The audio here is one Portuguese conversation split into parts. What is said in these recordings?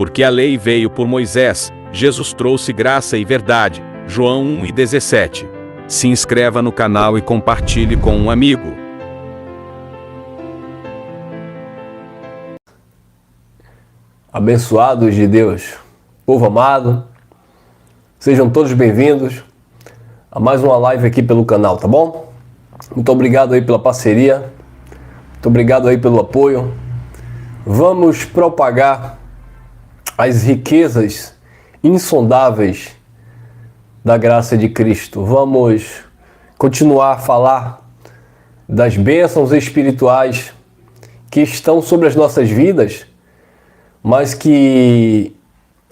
Porque a lei veio por Moisés, Jesus trouxe graça e verdade. João 1:17. Se inscreva no canal e compartilhe com um amigo. Abençoados de Deus, povo amado, sejam todos bem-vindos a mais uma live aqui pelo canal, tá bom? Muito obrigado aí pela parceria, muito obrigado aí pelo apoio. Vamos propagar as riquezas insondáveis da graça de Cristo. Vamos continuar a falar das bênçãos espirituais que estão sobre as nossas vidas, mas que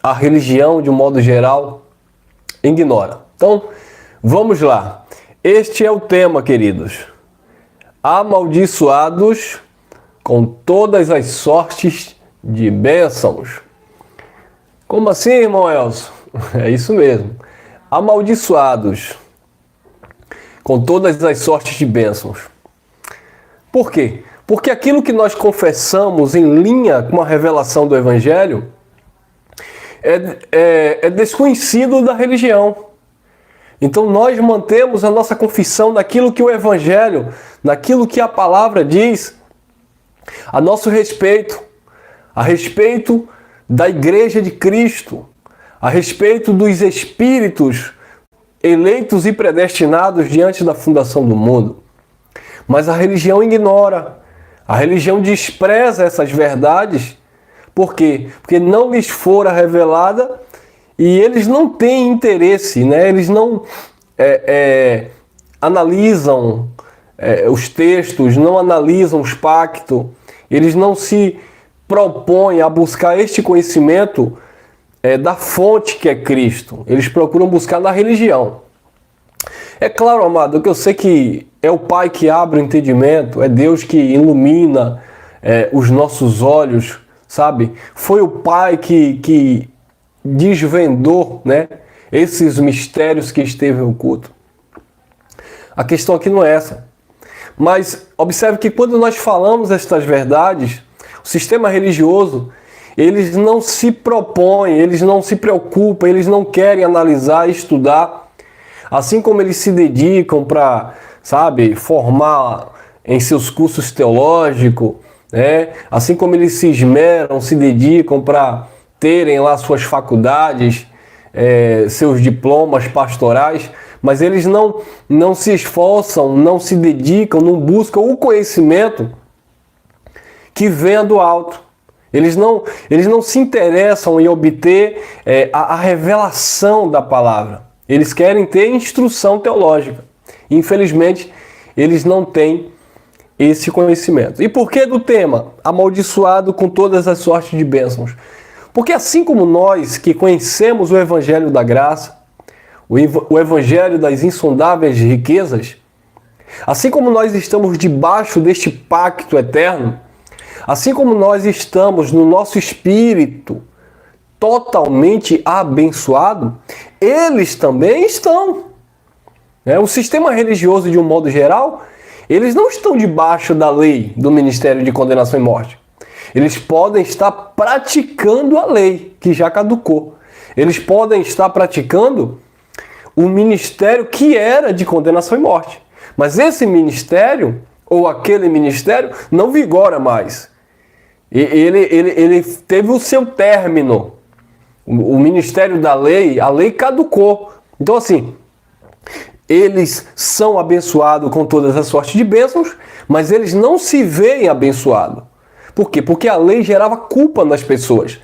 a religião, de um modo geral, ignora. Então, vamos lá. Este é o tema, queridos. Amaldiçoados com todas as sortes de bênçãos. Como assim, irmão Elcio? É isso mesmo. Amaldiçoados com todas as sortes de bênçãos. Por quê? Porque aquilo que nós confessamos em linha com a revelação do Evangelho é desconhecido da religião. Então nós mantemos a nossa confissão naquilo que o Evangelho, naquilo que a palavra diz a nosso respeito, a respeito da Igreja de Cristo, a respeito dos espíritos eleitos e predestinados diante da fundação do mundo. Mas a religião ignora. A religião despreza essas verdades. Por quê? Porque não lhes fora revelada e eles não têm interesse, né? Eles não analisam os textos, não analisam os pactos, eles não se propõem a buscar este conhecimento da fonte que é Cristo. Eles procuram buscar na religião. É claro, amado, que eu sei que é o Pai que abre o entendimento, é Deus que ilumina os nossos olhos, sabe? Foi o Pai que desvendou, né, esses mistérios que esteve oculto. A questão aqui não é essa. Mas observe que quando nós falamos estas verdades, o sistema religioso, eles não se propõem, eles não se preocupam, eles não querem analisar, estudar. Assim como eles se dedicam para, sabe, formar em seus cursos teológicos, né? Assim como eles se esmeram, se dedicam para terem lá suas faculdades, seus diplomas pastorais, mas eles não se esforçam, não se dedicam, não buscam o conhecimento que vem do alto. Eles não se interessam em obter a revelação da palavra. Eles querem ter instrução teológica. Infelizmente, eles não têm esse conhecimento. E por que do tema? Amaldiçoado com todas as sortes de bênçãos. Porque assim como nós que conhecemos o Evangelho da graça, o Evangelho das insondáveis riquezas, assim como nós estamos debaixo deste pacto eterno, assim como nós estamos no nosso espírito totalmente abençoado, eles também estão. O sistema religioso, de um modo geral, eles não estão debaixo da lei do Ministério de Condenação e Morte. Eles podem estar praticando a lei, que já caducou. Eles podem estar praticando o ministério que era de condenação e morte. Mas esse ministério, ou aquele ministério, não vigora mais. Ele teve o seu término. O ministério da lei, a lei caducou. Então assim, eles são abençoados com todas as sortes de bênçãos, mas eles não se veem abençoados. Por quê? Porque a lei gerava culpa nas pessoas.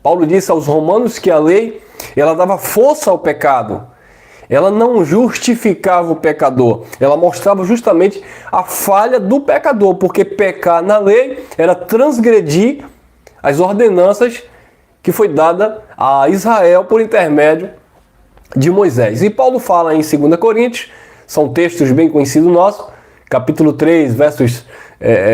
Paulo disse aos romanos que a lei, ela dava força ao pecado. Ela não justificava o pecador. Ela mostrava justamente a falha do pecador, porque pecar na lei era transgredir as ordenanças que foi dada a Israel por intermédio de Moisés. E Paulo fala em 2 Coríntios, são textos bem conhecidos nossos, capítulo 3, versos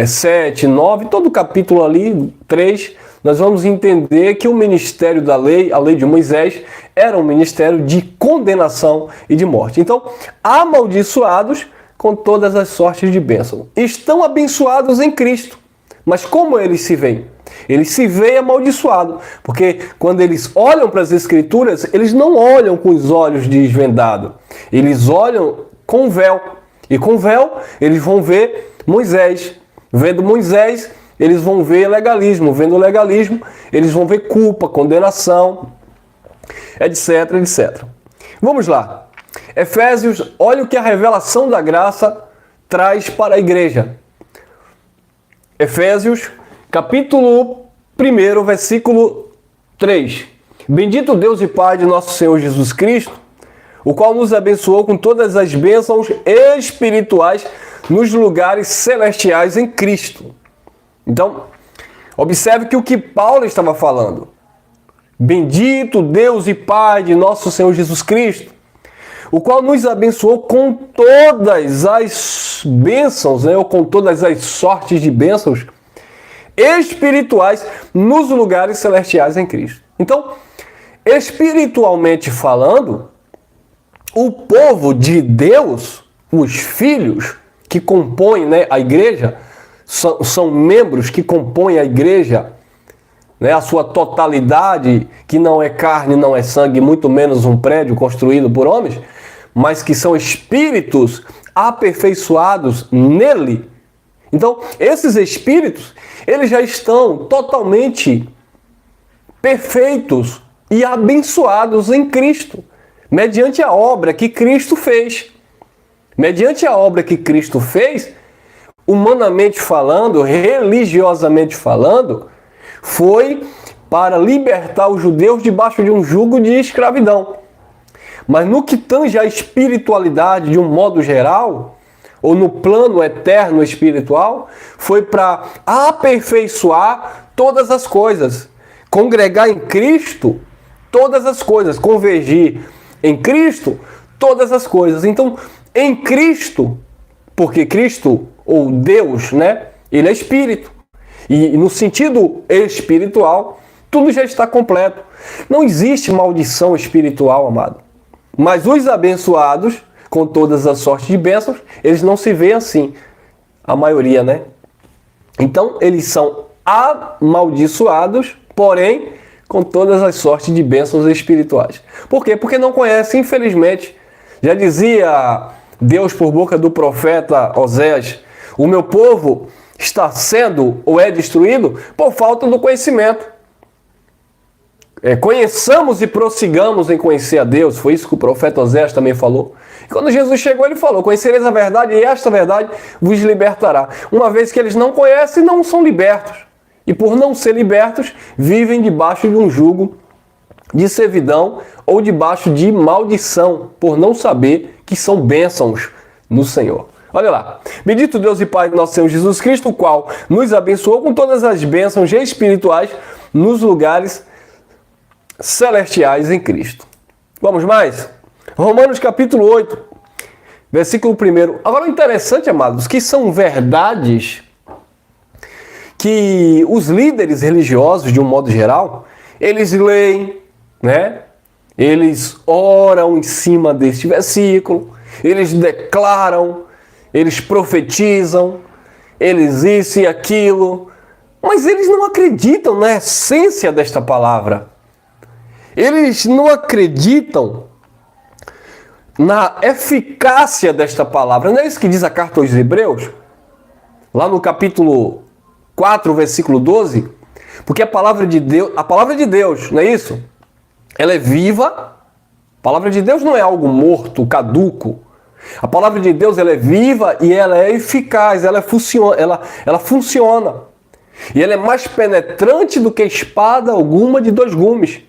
7, 9, todo o capítulo ali, 3, nós vamos entender que o ministério da lei, a lei de Moisés, era um ministério de condenação e de morte. Então, amaldiçoados com todas as sortes de bênção. Estão abençoados em Cristo. Mas como eles se veem? Eles se veem amaldiçoados, porque quando eles olham para as Escrituras, eles não olham com os olhos desvendados, eles olham com véu. E com véu, eles vão ver Moisés. Vendo Moisés, eles vão ver legalismo. Vendo legalismo, eles vão ver culpa, condenação, etc, etc. Vamos lá. Efésios, olha o que a revelação da graça traz para a igreja. Efésios, capítulo 1, versículo 3. Bendito Deus e Pai de nosso Senhor Jesus Cristo, o qual nos abençoou com todas as bênçãos espirituais nos lugares celestiais em Cristo. Então, observe que o que Paulo estava falando. Bendito Deus e Pai de nosso Senhor Jesus Cristo, o qual nos abençoou com todas as bênçãos, né, ou com todas as sortes de bênçãos espirituais nos lugares celestiais em Cristo. Então, espiritualmente falando, o povo de Deus, os filhos que compõem, né, a igreja, são membros que compõem a igreja, né, a sua totalidade, que não é carne, não é sangue, muito menos um prédio construído por homens, mas que são espíritos aperfeiçoados nele. Então, esses espíritos, eles já estão totalmente perfeitos e abençoados em Cristo, mediante a obra que Cristo fez. Mediante a obra que Cristo fez, humanamente falando, religiosamente falando, foi para libertar os judeus debaixo de um jugo de escravidão. Mas no que tange a espiritualidade de um modo geral, ou no plano eterno espiritual, foi para aperfeiçoar todas as coisas, congregar em Cristo todas as coisas, convergir em Cristo todas as coisas. Então, em Cristo, porque Cristo, ou Deus, né, ele é espírito. E no sentido espiritual, tudo já está completo. Não existe maldição espiritual, amado. Mas os abençoados, com todas as sortes de bênçãos, eles não se veem assim. A maioria, né? Então, eles são amaldiçoados, porém, com todas as sortes de bênçãos espirituais. Por quê? Porque não conhecem, infelizmente. Já dizia Deus por boca do profeta Oséias, o meu povo está sendo ou é destruído por falta do conhecimento. Conheçamos e prossigamos em conhecer a Deus. Foi isso que o profeta Oséias também falou. E quando Jesus chegou, ele falou: conhecereis a verdade e esta verdade vos libertará. Uma vez que eles não conhecem, não são libertos. E por não ser libertos, vivem debaixo de um jugo de servidão ou debaixo de maldição, por não saber que são bênçãos no Senhor. Olha lá. Bendito Deus e Pai de nosso Senhor Jesus Cristo, o qual nos abençoou com todas as bênçãos espirituais nos lugares celestiais em Cristo. Vamos mais? Romanos capítulo 8, versículo 1. Agora, o interessante, amados, que são verdades que os líderes religiosos, de um modo geral, eles leem, né? Eles oram em cima deste versículo, eles declaram, eles profetizam, eles isso e aquilo, mas eles não acreditam na essência desta palavra. Eles não acreditam na eficácia desta palavra. Não é isso que diz a carta aos Hebreus? Lá no capítulo 4, versículo 12. Porque a palavra de Deus, não é isso? Ela é viva. A palavra de Deus não é algo morto, caduco. A palavra de Deus, ela é viva e ela é eficaz, ela funciona. E ela é mais penetrante do que espada alguma de dois gumes.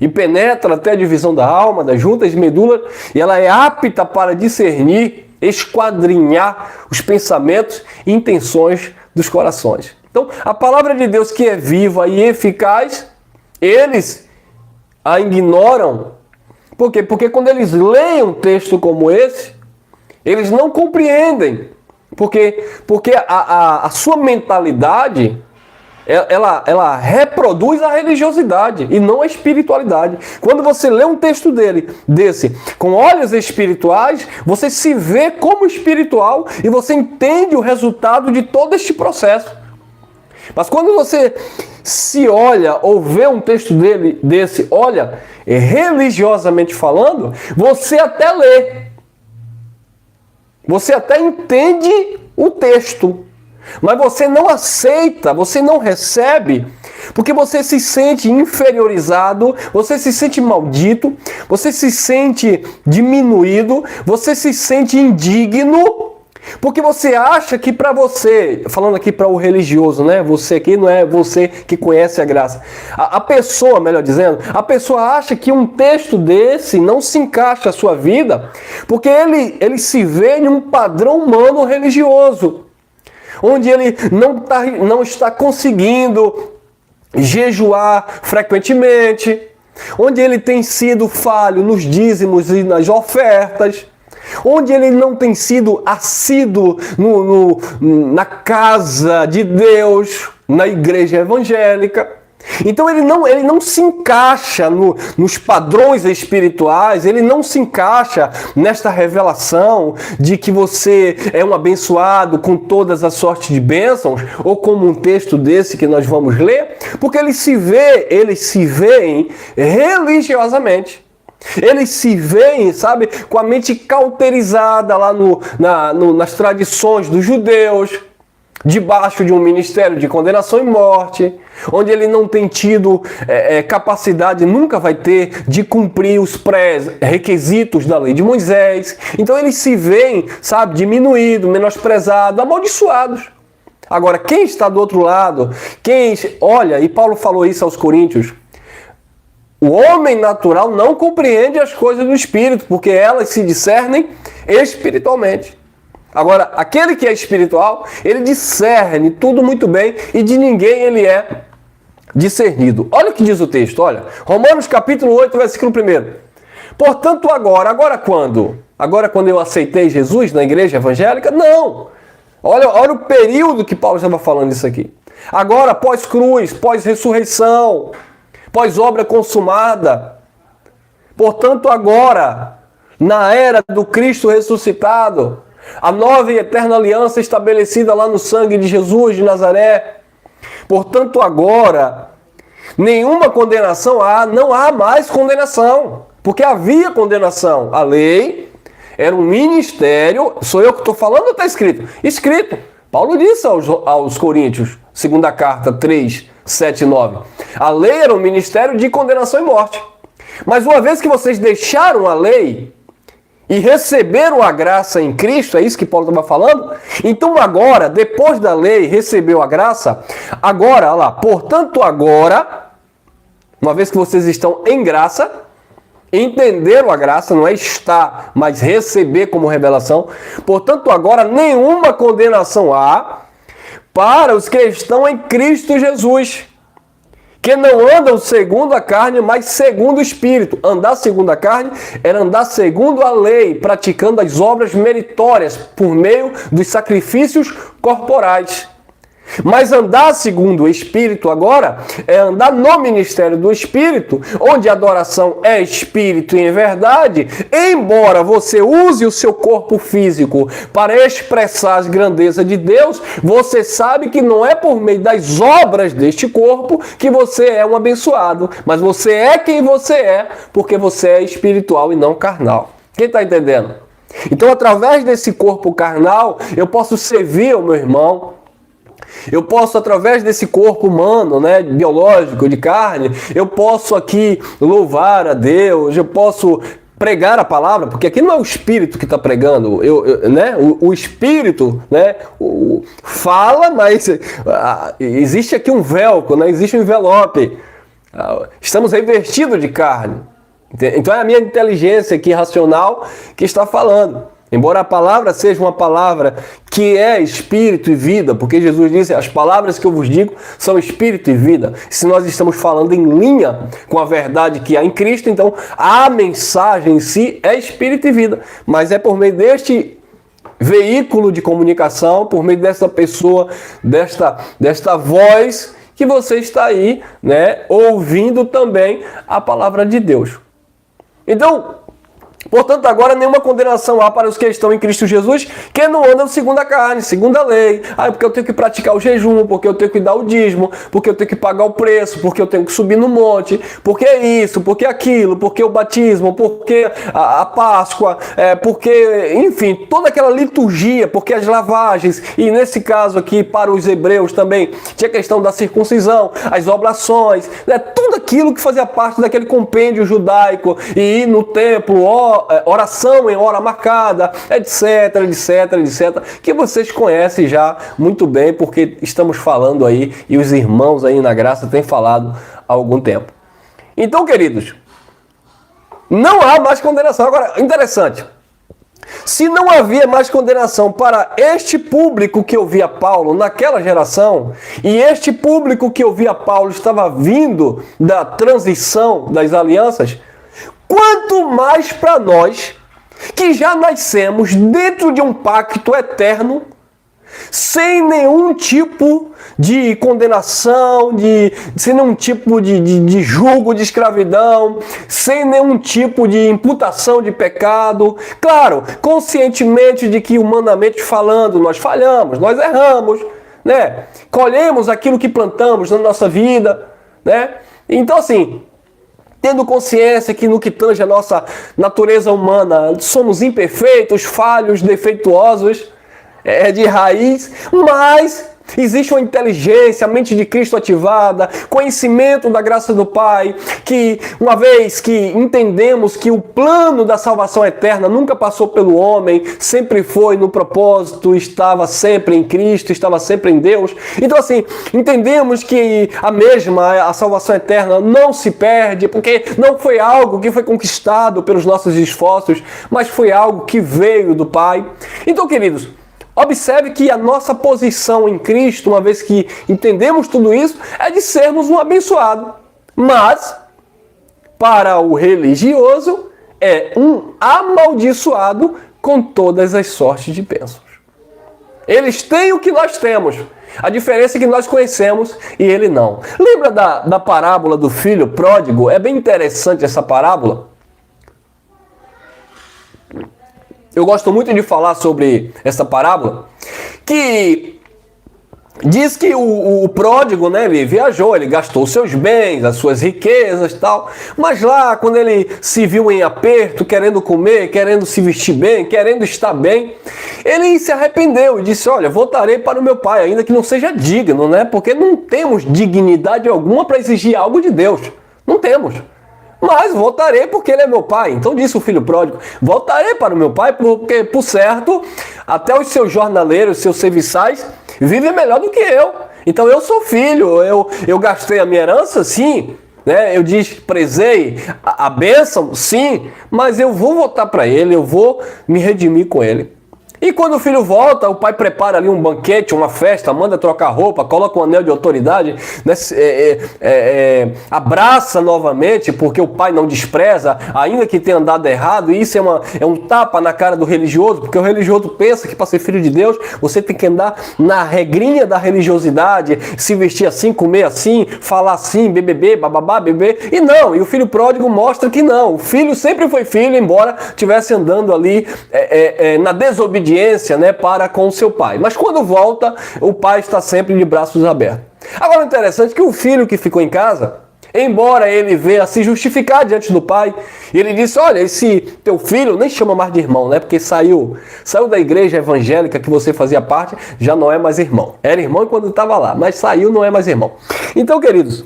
E penetra até a divisão da alma, das juntas e medulas, e ela é apta para discernir, esquadrinhar os pensamentos e intenções dos corações. Então, a palavra de Deus, que é viva e eficaz, eles a ignoram. Por quê? Porque quando eles leem um texto como esse, eles não compreendem. Porque a sua mentalidade, ela reproduz a religiosidade e não a espiritualidade. Quando você lê um texto desse com olhos espirituais, você se vê como espiritual e você entende o resultado de todo este processo. Mas quando você se olha ou vê um texto desse, olha, religiosamente falando, você até lê. Você até entende o texto. Mas você não aceita, você não recebe, porque você se sente inferiorizado, você se sente maldito, você se sente diminuído, você se sente indigno, porque você acha que para você, falando aqui para o religioso, né? Você aqui não é você que conhece a graça. A pessoa, melhor dizendo, a pessoa acha que um texto desse não se encaixa à sua vida, porque ele se vê em um padrão humano religioso, onde ele não está conseguindo jejuar frequentemente, onde ele tem sido falho nos dízimos e nas ofertas, onde ele não tem sido assíduo na casa de Deus, na igreja evangélica. Então ele não se encaixa nos padrões espirituais, ele não se encaixa nesta revelação de que você é um abençoado com todas as sortes de bênçãos, ou como um texto desse que nós vamos ler, porque eles se veem religiosamente. Eles se veem, sabe, com a mente cauterizada lá nas tradições dos judeus, debaixo de um ministério de condenação e morte, onde ele não tem tido capacidade, nunca vai ter, de cumprir os pré-requisitos da lei de Moisés. Então eles se veem, sabe, diminuídos, menosprezados, amaldiçoados. Agora, quem está do outro lado, olha, e Paulo falou isso aos Coríntios, o homem natural não compreende as coisas do Espírito, porque elas se discernem espiritualmente. Agora, aquele que é espiritual, ele discerne tudo muito bem e de ninguém ele é discernido. Olha o que diz o texto, olha. Romanos capítulo 8, versículo 1. Portanto, agora quando? Agora quando eu aceitei Jesus na igreja evangélica? Não! Olha o período que Paulo estava falando isso aqui. Agora, pós-cruz, pós-ressurreição, pós-obra consumada. Portanto, agora, na era do Cristo ressuscitado, a nova e eterna aliança estabelecida lá no sangue de Jesus de Nazaré. Portanto, agora, nenhuma condenação há, não há mais condenação, porque havia condenação. A lei era um ministério, sou eu que estou falando ou está escrito? Escrito. Paulo disse aos Coríntios, segunda carta 3, 7 e 9. A lei era um ministério de condenação e morte. Mas uma vez que vocês deixaram a lei e receberam a graça em Cristo, é isso que Paulo estava falando? Então agora, depois da lei, recebeu a graça, agora, olha lá, portanto agora, uma vez que vocês estão em graça, entenderam a graça, não é estar, mas receber como revelação, portanto agora nenhuma condenação há para os que estão em Cristo Jesus, que não andam segundo a carne, mas segundo o Espírito. Andar segundo a carne era andar segundo a lei, praticando as obras meritórias por meio dos sacrifícios corporais. Mas andar segundo o Espírito agora é andar no ministério do Espírito, onde a adoração é Espírito e em verdade, embora você use o seu corpo físico para expressar as grandezas de Deus, você sabe que não é por meio das obras deste corpo que você é um abençoado, mas você é quem você é, porque você é espiritual e não carnal. Quem está entendendo? Então, através desse corpo carnal, eu posso servir ao meu irmão. Eu posso, através desse corpo humano, né, biológico, de carne, eu posso aqui louvar a Deus, eu posso pregar a palavra, porque aqui não é o Espírito que está pregando, né, o Espírito, né, fala, mas existe aqui um velcro, né, existe um envelope, estamos revestidos de carne. Então é a minha inteligência aqui racional que está falando. Embora a palavra seja uma palavra que é espírito e vida, porque Jesus disse, as palavras que eu vos digo são espírito e vida. Se nós estamos falando em linha com a verdade que há em Cristo, então a mensagem em si é espírito e vida. Mas é por meio deste veículo de comunicação, por meio dessa pessoa, desta voz, que você está aí, né, ouvindo também a palavra de Deus. Então, Portanto, agora nenhuma condenação há para os que estão em Cristo Jesus, que não andam segundo a carne, segundo a lei. Porque eu tenho que praticar o jejum, porque eu tenho que dar o dízimo, porque eu tenho que pagar o preço, porque eu tenho que subir no monte, porque isso, porque aquilo, porque o batismo, porque a Páscoa, porque, enfim, toda aquela liturgia, porque as lavagens, e nesse caso aqui, para os hebreus também, tinha a questão da circuncisão, as oblações, né, tudo aquilo que fazia parte daquele compêndio judaico, e ir no templo, oração em hora marcada, etc, etc, etc, que vocês conhecem já muito bem, porque estamos falando aí, e os irmãos aí na graça têm falado há algum tempo. Então, queridos, não há mais condenação. Agora, interessante, se não havia mais condenação para este público que ouvia Paulo naquela geração, e este público que ouvia Paulo estava vindo da transição das alianças, quanto mais para nós, que já nascemos dentro de um pacto eterno, sem nenhum tipo de condenação, sem nenhum tipo de julgo de escravidão, sem nenhum tipo de imputação de pecado. Claro, conscientemente de que humanamente falando, nós falhamos, nós erramos, né? Colhemos aquilo que plantamos na nossa vida, né? Então, assim, tendo consciência que no que tange a nossa natureza humana, somos imperfeitos, falhos, defeituosos, de raiz, mas existe uma inteligência, a mente de Cristo ativada, conhecimento da graça do Pai, que uma vez que entendemos que o plano da salvação eterna nunca passou pelo homem, sempre foi no propósito, estava sempre em Cristo, estava sempre em Deus. Então assim, entendemos que a salvação eterna não se perde, porque não foi algo que foi conquistado pelos nossos esforços, mas foi algo que veio do Pai. Então, queridos, observe que a nossa posição em Cristo, uma vez que entendemos tudo isso, é de sermos um abençoado. Mas, para o religioso, é um amaldiçoado com todas as sortes de bênçãos. Eles têm o que nós temos. A diferença é que nós conhecemos e ele não. Lembra da parábola do filho pródigo? É bem interessante essa parábola. Eu gosto muito de falar sobre essa parábola, que diz que o pródigo, né, ele viajou, ele gastou seus bens, as suas riquezas e tal, mas lá, quando ele se viu em aperto, querendo comer, querendo se vestir bem, querendo estar bem, ele se arrependeu e disse, olha, voltarei para o meu pai, ainda que não seja digno, né, porque não temos dignidade alguma para exigir algo de Deus, não temos. Mas voltarei porque ele é meu pai. Então disse o filho pródigo, voltarei para o meu pai porque, por certo, até os seus jornaleiros, seus serviçais, vivem melhor do que eu. Então eu sou filho, eu gastei a minha herança, sim, né? Eu desprezei a bênção, sim, mas eu vou voltar para ele, eu vou me redimir com ele. E quando o filho volta, o pai prepara ali um banquete, uma festa, manda trocar roupa, coloca um anel de autoridade, né? Abraça novamente, porque o pai não despreza, ainda que tenha andado errado. E isso é um tapa na cara do religioso, porque o religioso pensa que para ser filho de Deus, você tem que andar na regrinha da religiosidade, se vestir assim, comer assim, falar assim, beber, bababá, beber. E não, e o filho pródigo mostra que não. O filho sempre foi filho, embora estivesse andando ali na desobediência, né, para com seu pai. Mas quando volta, o pai está sempre de braços abertos. Agora, o interessante é que o filho que ficou em casa, embora ele venha se justificar diante do pai, ele disse, olha, esse teu filho, nem chama mais de irmão, né, porque saiu da igreja evangélica que você fazia parte, já não é mais irmão. Era irmão quando estava lá, mas saiu, não é mais irmão. Então, queridos,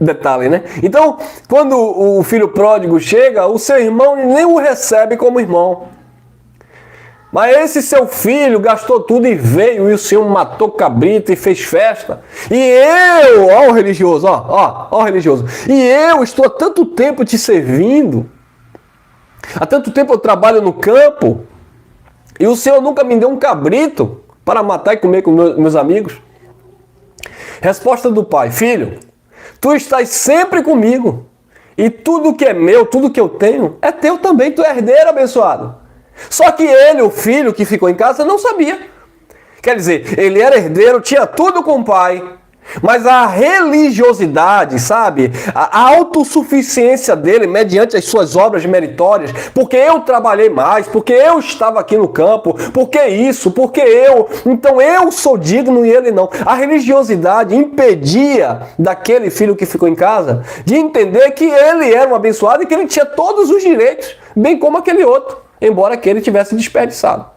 detalhe, né? Então, quando o filho pródigo chega, o seu irmão nem o recebe como irmão. Mas esse seu filho gastou tudo e veio, e o senhor matou cabrito e fez festa. E eu, ó o religioso, ó o religioso. E eu estou há tanto tempo te servindo. Há tanto tempo eu trabalho no campo. E o senhor nunca me deu um cabrito para matar e comer com meus amigos. Resposta do pai, filho, tu estás sempre comigo. E tudo que é meu, tudo que eu tenho, é teu também, tu é herdeiro abençoado. Só que ele, o filho que ficou em casa, não sabia. Quer dizer, ele era herdeiro, tinha tudo com o pai, Mas a religiosidade, sabe? A autossuficiência dele mediante as suas obras meritórias, porque eu trabalhei mais, porque eu estava aqui no campo, porque isso, porque eu, então eu sou digno e ele não. A religiosidade impedia daquele filho que ficou em casa de entender que ele era um abençoado e que ele tinha todos os direitos, bem como aquele outro, embora aquele tivesse desperdiçado.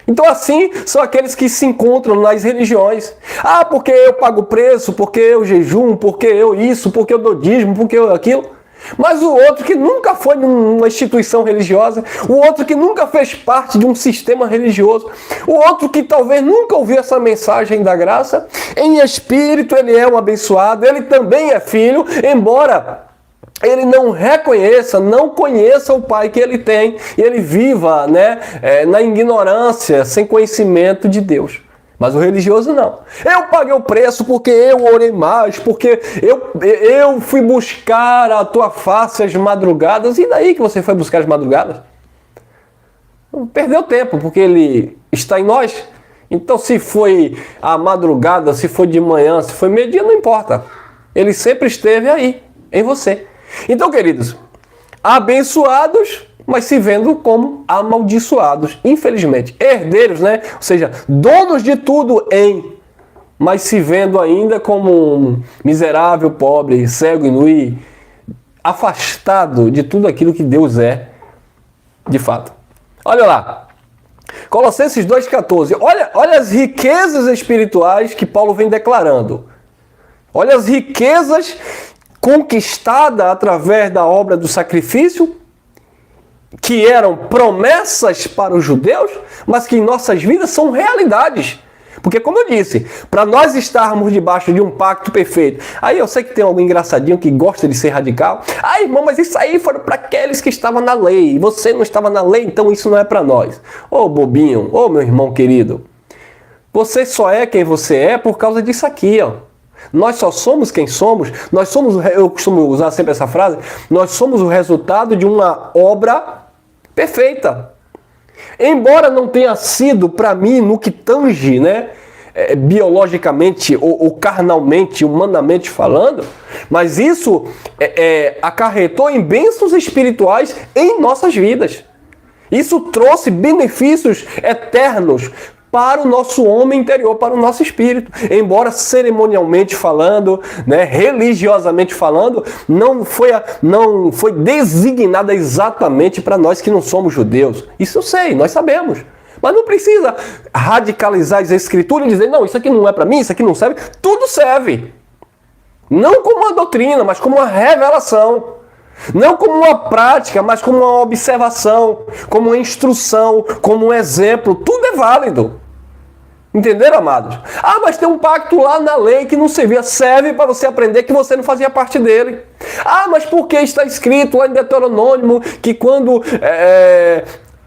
Então assim são aqueles que se encontram nas religiões. Ah, porque eu pago preço, porque eu jejum, porque eu isso, porque eu dou dízimo, porque eu aquilo. Mas o outro que nunca foi numa instituição religiosa, o outro que nunca fez parte de um sistema religioso, o outro que talvez nunca ouviu essa mensagem da graça, em espírito ele é um abençoado, ele também é filho, embora ele não reconheça, não conheça o pai que ele tem, e ele viva, na ignorância, sem conhecimento de Deus. Mas o religioso não. Eu paguei o preço porque eu orei mais, porque eu fui buscar a tua face às madrugadas. E daí que você foi buscar as madrugadas? Perdeu tempo, porque ele está em nós. Então se foi à madrugada, se foi de manhã, se foi meio-dia, não importa. Ele sempre esteve aí, em você. Então, queridos, abençoados, mas se vendo como amaldiçoados, infelizmente. Herdeiros, Ou seja, donos de tudo mas se vendo ainda como um miserável, pobre, cego e nu, afastado de tudo aquilo que Deus é, de fato. Olha lá, Colossenses 2,14. Olha as riquezas espirituais que Paulo vem declarando. Olha as riquezas conquistadas através da obra do sacrifício, que eram promessas para os judeus, mas que em nossas vidas são realidades. Porque, como eu disse, para nós estarmos debaixo de um pacto perfeito, aí eu sei que tem algum engraçadinho que gosta de ser radical. Ah, irmão, mas isso aí foram para aqueles que estavam na lei. Você não estava na lei, então isso não é para nós. Ô bobinho, ô meu irmão querido, você só é quem você é por causa disso aqui, ó. Nós só somos quem somos, eu costumo usar sempre essa frase, nós somos o resultado de uma obra perfeita. Embora não tenha sido para mim no que tange, biologicamente ou carnalmente, humanamente falando, mas isso acarretou em bênçãos espirituais em nossas vidas. Isso trouxe benefícios eternos para o nosso homem interior, para o nosso espírito. Embora cerimonialmente falando, religiosamente falando, não foi designada exatamente para nós que não somos judeus. Isso eu sei, nós sabemos. Mas não precisa radicalizar as escrituras e dizer, não, isso aqui não é para mim, isso aqui não serve. Tudo serve. Não como uma doutrina, mas como uma revelação. Não como uma prática, mas como uma observação, como uma instrução, como um exemplo. Tudo é válido. Entenderam, amados? Ah, mas tem um pacto lá na lei que não servia. Serve para você aprender que você não fazia parte dele. Ah, mas por que está escrito lá em Deuteronômio que quando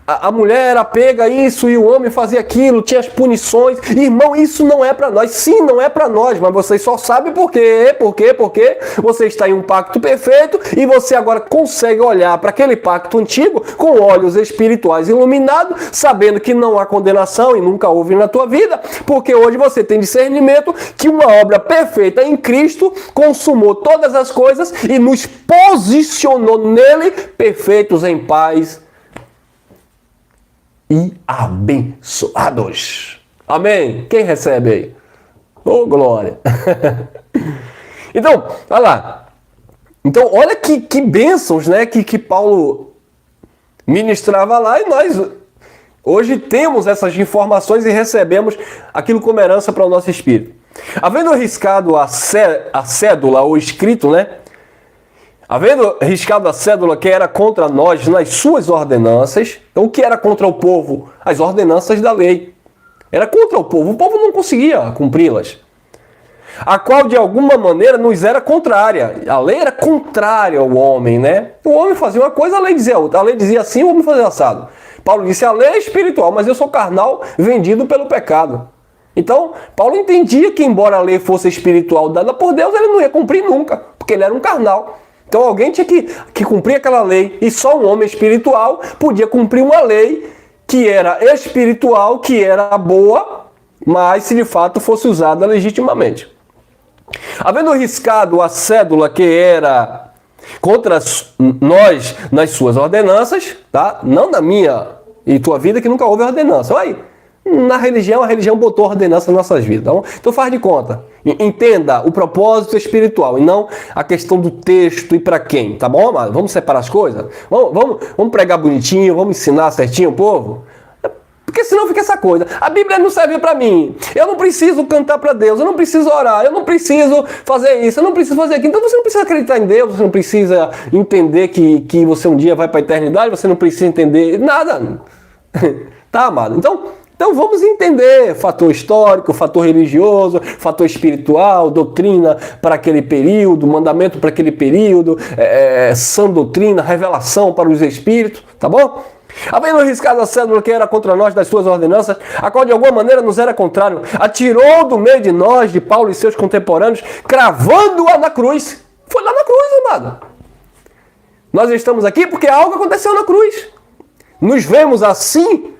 a mulher era pega isso e o homem fazia aquilo, tinha as punições? Irmão, isso não é para nós. Sim, não é para nós, mas você só sabe por quê. Porque você está em um pacto perfeito e você agora consegue olhar para aquele pacto antigo com olhos espirituais iluminados, sabendo que não há condenação e nunca houve na tua vida, porque hoje você tem discernimento que uma obra perfeita em Cristo consumou todas as coisas e nos posicionou nele perfeitos em paz e abençoados. Amém? Quem recebe aí? Oh, glória! Então, olha lá. Então, olha que bênçãos, que Paulo ministrava lá, e nós hoje temos essas informações e recebemos aquilo como herança para o nosso espírito. Havendo riscado a cédula, ou escrito, havendo riscado a cédula que era contra nós nas suas ordenanças, então o que era contra o povo? As ordenanças da lei. Era contra o povo não conseguia cumpri-las. A qual de alguma maneira nos era contrária. A lei era contrária ao homem, O homem fazia uma coisa, a lei dizia outra. A lei dizia assim, o homem fazia assado. Paulo disse, a lei é espiritual, mas eu sou carnal, vendido pelo pecado. Então, Paulo entendia que embora a lei fosse espiritual dada por Deus, ele não ia cumprir nunca, porque ele era um carnal. Então alguém tinha que cumprir aquela lei, e só um homem espiritual podia cumprir uma lei que era espiritual, que era boa, mas se de fato fosse usada legitimamente. Havendo riscado a cédula que era contra nós nas suas ordenanças, tá? Não na minha e tua vida, que nunca houve ordenança. Olha aí, na religião, a religião botou ordenança nas nossas vidas. Então faz de conta. Entenda o propósito espiritual e não a questão do texto e para quem, tá bom, amado? Vamos separar as coisas? Vamos pregar bonitinho, vamos ensinar certinho o povo? Porque senão fica essa coisa. A Bíblia não serve para mim. Eu não preciso cantar para Deus. Eu não preciso orar. Eu não preciso fazer isso. Eu não preciso fazer aquilo. Então você não precisa acreditar em Deus. Você não precisa entender que você um dia vai para a eternidade. Você não precisa entender nada. Tá, amado? Então vamos entender fator histórico, fator religioso, fator espiritual, doutrina para aquele período, mandamento para aquele período, sã doutrina, revelação para os espíritos. Tá bom? Havendo riscado a cédula que era contra nós das suas ordenanças, a qual de alguma maneira nos era contrário, atirou do meio de nós, de Paulo e seus contemporâneos, cravando-a na cruz. Foi lá na cruz, amado. Nós estamos aqui porque algo aconteceu na cruz. Nos vemos assim,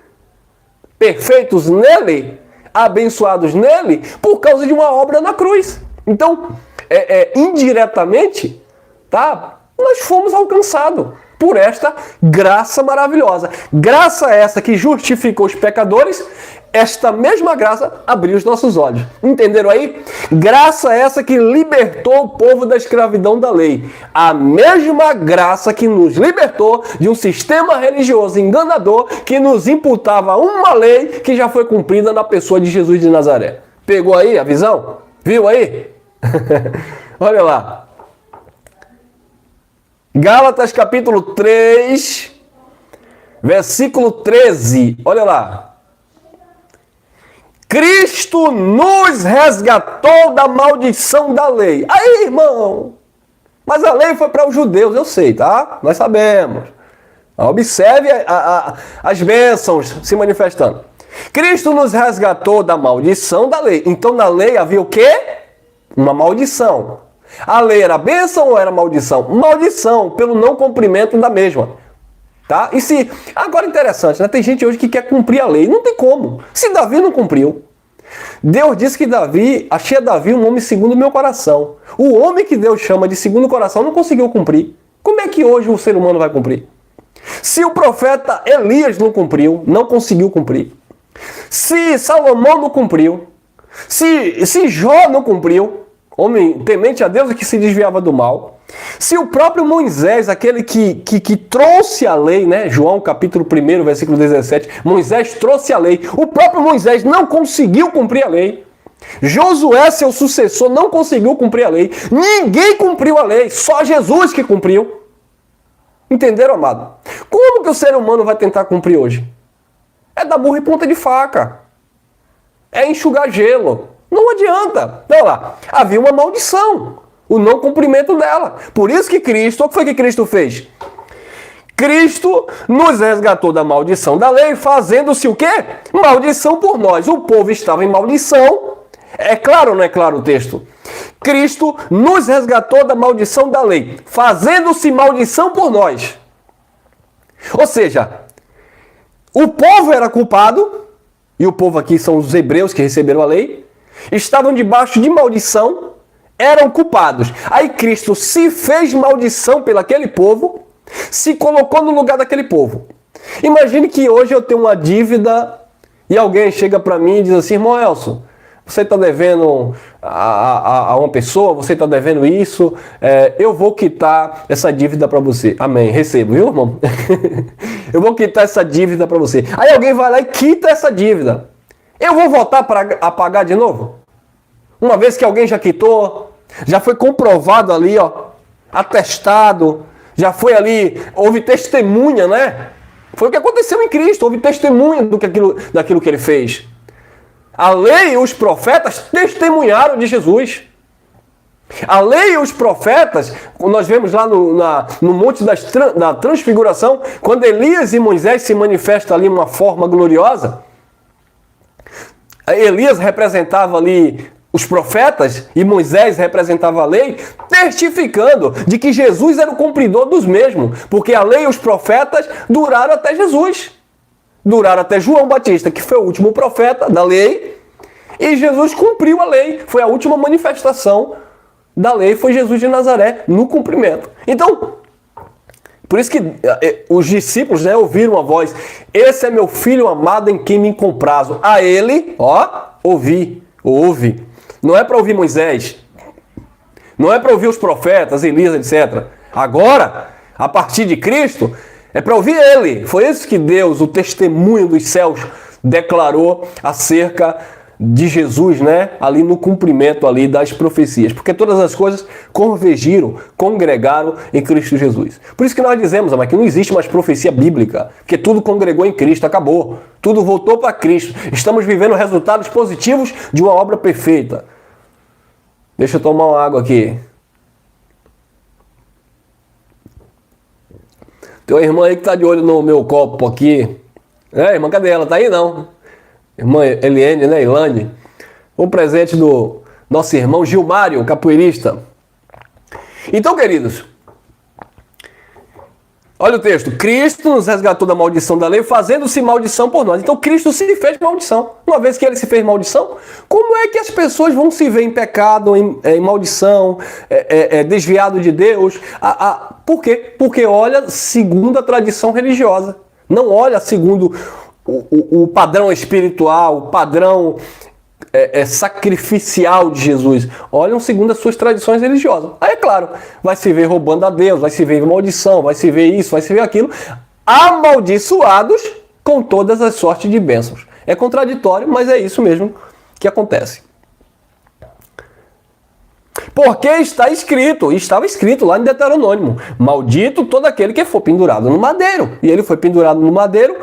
perfeitos nele, abençoados nele, por causa de uma obra na cruz. Então, indiretamente, tá? Nós fomos alcançados por esta graça maravilhosa. Graça essa que justificou os pecadores, esta mesma graça abriu os nossos olhos. Entenderam aí? Graça essa que libertou o povo da escravidão da lei. A mesma graça que nos libertou de um sistema religioso enganador que nos imputava uma lei que já foi cumprida na pessoa de Jesus de Nazaré. Pegou aí a visão? Viu aí? Olha lá. Gálatas capítulo 3, versículo 13. Olha lá. Cristo nos resgatou da maldição da lei. Aí, irmão. Mas a lei foi para os judeus, eu sei, tá? Nós sabemos. Observe as bênçãos se manifestando. Cristo nos resgatou da maldição da lei. Então na lei havia o quê? Uma maldição. A lei era bênção ou era maldição? Maldição, pelo não cumprimento da mesma. Tá? Agora interessante, né? Tem gente hoje que quer cumprir a lei. Não tem como. Se Davi não cumpriu. Deus disse que achei a Davi um homem segundo o meu coração. O homem que Deus chama de segundo o coração não conseguiu cumprir. Como é que hoje o ser humano vai cumprir? Se o profeta Elias não cumpriu, não conseguiu cumprir. Se Salomão não cumpriu. Se Jó não cumpriu. Homem temente a Deus e que se desviava do mal. Se o próprio Moisés, aquele que trouxe a lei, né? João capítulo 1, versículo 17, Moisés trouxe a lei. O próprio Moisés não conseguiu cumprir a lei. Josué, seu sucessor, não conseguiu cumprir a lei. Ninguém cumpriu a lei, só Jesus que cumpriu. Entenderam, amado? Como que o ser humano vai tentar cumprir hoje? É dar burro e ponta de faca. É enxugar gelo. Não adianta. Olha lá, havia uma maldição, o não cumprimento dela. Por isso que Cristo, o que foi que Cristo fez? Cristo nos resgatou da maldição da lei, fazendo-se o quê? Maldição por nós. O povo estava em maldição. É claro ou não é claro o texto? Cristo nos resgatou da maldição da lei, fazendo-se maldição por nós. Ou seja, o povo era culpado, e o povo aqui são os hebreus que receberam a lei, estavam debaixo de maldição, eram culpados. Aí Cristo se fez maldição pelo aquele povo, se colocou no lugar daquele povo. Imagine que hoje eu tenho uma dívida e alguém chega para mim e diz assim: irmão Elson, você está devendo a uma pessoa, você está devendo isso, eu vou quitar essa dívida para você. Amém, recebo, viu, irmão? Eu vou quitar essa dívida para você. Aí alguém vai lá e quita essa dívida. Eu vou voltar a pagar de novo? Uma vez que alguém já quitou, já foi comprovado ali, ó, atestado, já foi ali, houve testemunha, né? Foi o que aconteceu em Cristo, houve testemunha daquilo que ele fez. A lei e os profetas testemunharam de Jesus. A lei e os profetas, nós vemos lá no Monte da Transfiguração, quando Elias e Moisés se manifestam ali em uma forma gloriosa, Elias representava ali os profetas e Moisés representava a lei, testificando de que Jesus era o cumpridor dos mesmos, porque a lei e os profetas duraram até Jesus. Duraram até João Batista, que foi o último profeta da lei, E Jesus cumpriu a lei. Foi a última manifestação da lei, foi Jesus de Nazaré no cumprimento. Então, por isso que os discípulos, né, ouviram a voz: esse é meu filho amado em quem me comprazo. A ele, ouve. Não é para ouvir Moisés, não é para ouvir os profetas, Elias, etc. Agora, a partir de Cristo, é para ouvir ele. Foi isso que Deus, o testemunho dos céus, declarou acerca de Jesus, né? Ali no cumprimento ali das profecias. Porque todas as coisas convergiram, congregaram em Cristo Jesus. Por isso que nós dizemos, que não existe mais profecia bíblica. Porque tudo congregou em Cristo, acabou. Tudo voltou para Cristo. Estamos vivendo resultados positivos de uma obra perfeita. Deixa eu tomar uma água aqui. Tem uma irmã aí que está de olho no meu copo aqui. Irmã, cadê ela? Tá aí não? Irmã Eliane, né? Ilane. Um presente do nosso irmão Gilmário, capoeirista. Então, queridos, olha o texto. Cristo nos resgatou da maldição da lei, fazendo-se maldição por nós. Então, Cristo se fez maldição. Uma vez que ele se fez maldição, como é que as pessoas vão se ver em pecado, em maldição, desviado de Deus? Por quê? Porque olha segundo a tradição religiosa. Não olha segundo o padrão espiritual, o padrão sacrificial de Jesus. Olham segundo as suas tradições religiosas. Aí, é claro, vai se ver roubando a Deus, vai se ver maldição, vai se ver isso, vai se ver aquilo. Amaldiçoados com todas as sortes de bênçãos. É contraditório, mas é isso mesmo que acontece. Porque estava escrito lá em Deuteronômio: maldito todo aquele que for pendurado no madeiro. E ele foi pendurado no madeiro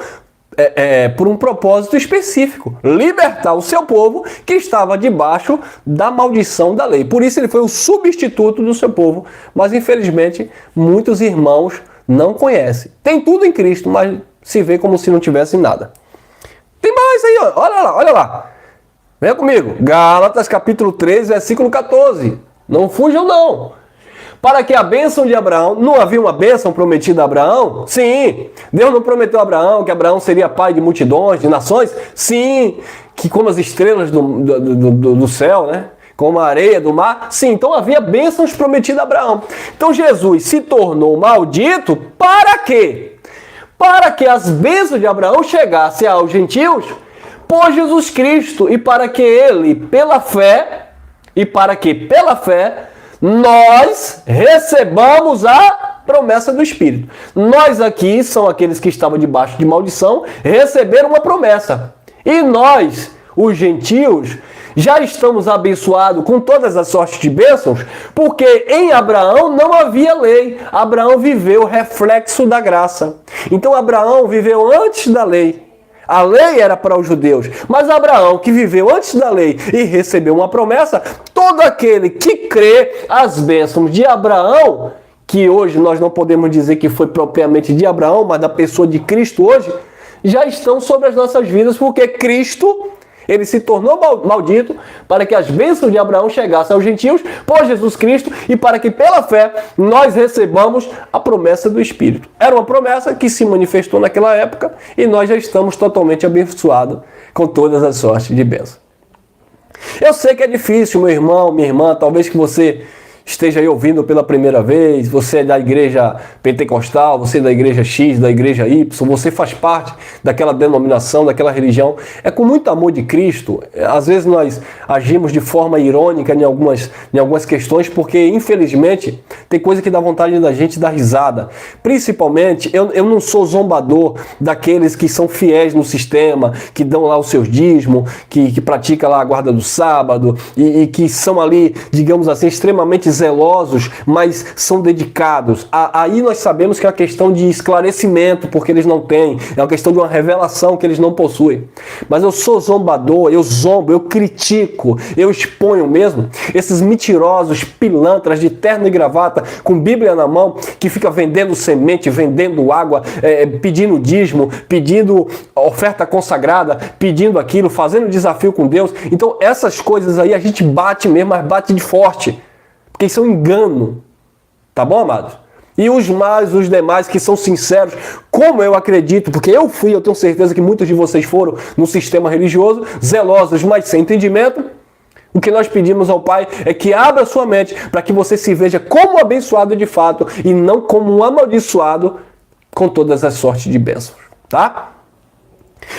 por um propósito específico: libertar o seu povo que estava debaixo da maldição da lei. Por isso ele foi o substituto do seu povo. Mas infelizmente muitos irmãos não conhecem. Tem tudo em Cristo, mas se vê como se não tivesse nada. Tem mais aí, olha lá. Venha comigo. Gálatas capítulo 3, versículo 14. Não fujam não. Para que a bênção de Abraão... Não havia uma bênção prometida a Abraão? Sim. Deus não prometeu a Abraão que Abraão seria pai de multidões, de nações? Sim. Que como as estrelas do céu, né? Como a areia do mar? Sim. Então havia bênçãos prometidas a Abraão. Então Jesus se tornou maldito para quê? Para que as bênçãos de Abraão chegassem aos gentios por Jesus Cristo, e para que ele, pela fé, nós recebamos a promessa do Espírito. Nós aqui, são aqueles que estavam debaixo de maldição, receberam uma promessa. E nós, os gentios, já estamos abençoados com todas as sortes de bênçãos, porque em Abraão não havia lei. Abraão viveu reflexo da graça. Então Abraão viveu antes da lei. A lei era para os judeus, mas Abraão, que viveu antes da lei e recebeu uma promessa, todo aquele que crê as bênçãos de Abraão, que hoje nós não podemos dizer que foi propriamente de Abraão, mas da pessoa de Cristo hoje, já estão sobre as nossas vidas, porque Cristo, ele se tornou maldito para que as bênçãos de Abraão chegassem aos gentios por Jesus Cristo e para que pela fé nós recebamos a promessa do Espírito. Era uma promessa que se manifestou naquela época e nós já estamos totalmente abençoados com todas as sortes de bênção. Eu sei que é difícil, meu irmão, minha irmã, talvez que você esteja aí ouvindo pela primeira vez, você é da igreja pentecostal, você é da igreja X, da igreja Y, você faz parte daquela denominação, daquela religião. É com muito amor de Cristo. Às vezes nós agimos de forma irônica em algumas questões, porque infelizmente tem coisa que dá vontade da gente dar risada. Principalmente, eu não sou zombador daqueles que são fiéis no sistema, que dão lá os seus dízimos, que praticam lá a guarda do sábado e que são ali, digamos assim, extremamente zelosos, mas são dedicados. Aí nós sabemos que é uma questão de esclarecimento, porque eles não têm. É uma questão de uma revelação que eles não possuem. Mas eu sou zombador, eu zombo, eu critico, eu exponho mesmo esses mentirosos pilantras de terno e gravata, com Bíblia na mão, que fica vendendo semente, vendendo água, pedindo dízimo, pedindo oferta consagrada, pedindo aquilo, fazendo desafio com Deus. Então essas coisas aí a gente bate mesmo, mas bate de forte. Porque isso é um engano. Tá bom, amados? E os demais que são sinceros, como eu acredito, porque eu tenho certeza que muitos de vocês foram no sistema religioso, zelosos, mas sem entendimento. O que nós pedimos ao Pai é que abra sua mente para que você se veja como abençoado de fato e não como um amaldiçoado com todas as sortes de bênçãos, tá?